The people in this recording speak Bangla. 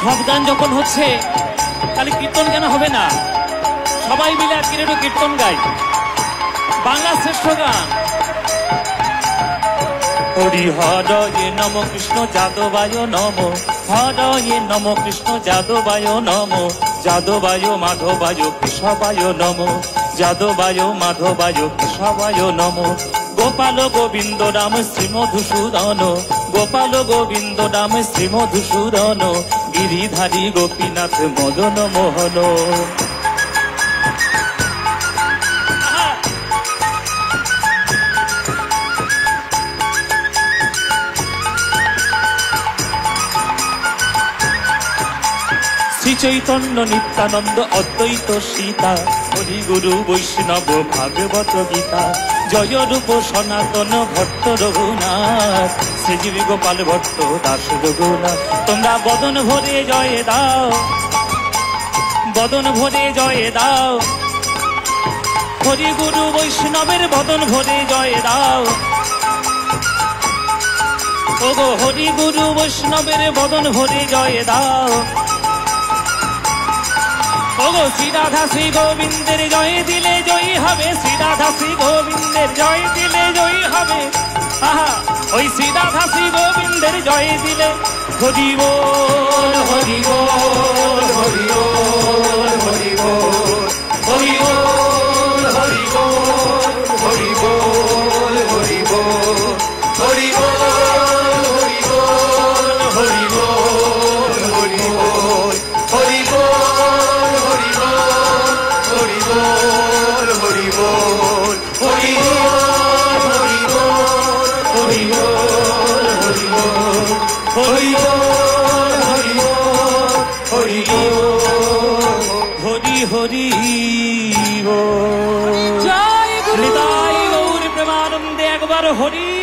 সব গান যখন হচ্ছে তাহলে কীর্তন কেন হবে না? সবাই মিলে আজকের একটু কীর্তন গাই, বাংলা শ্রেষ্ঠ গান। হরি হরয়ে নম কৃষ্ণ যাদবায় নম, হরয়ে নম কৃষ্ণ যাদবায় নম, যাদবায় মাধবায় কেশবায় নম, যাদবায় মাধবায় কেশবায় নম। গোপাল গোবিন্দ রাম শ্রী মধুসূদন, গোপাল গোবিন্দ রাম শ্রী মধুসূদন, গিরিধারী গোপীনাথ মদন মোহন। শ্রী চৈতন্য নিত্যানন্দ অদ্বৈত সীতা, হরি গুরু বৈষ্ণব ভাগবত গীতা, জয় রূপ সনাতন ভট্ট রঘুনাথ, শ্রীজীবী গোপাল ভট্ট দাস রঘুনাথ। তোমরা বদন ভরে জয় দাও, বদন ভরে জয় দাও, হরি গুরু বৈষ্ণবের বদন ভরে জয় দাও। ওগো হরি গুরু বৈষ্ণবের বদন ভরে জয় দাও। ওগো শ্রী রাধা শ্রী গোবিন্দের জয় দিলে জয়ী হবে, শ্রী রাধা শ্রী গোবিন্দের জয় দিলে জয়ী হবে। আহা ওই শ্রী রাধা শ্রী গোবিন্দের জয় দিলে হরি বল হরি বল হরি বল হরি বল হরি বল হরি বল হরি বল হরি বল হরি বল হরি বল হরি বল হরি বল হরি বল হরি বল। জয় গুরু গৌর প্রেমানন্দে একবার হরি।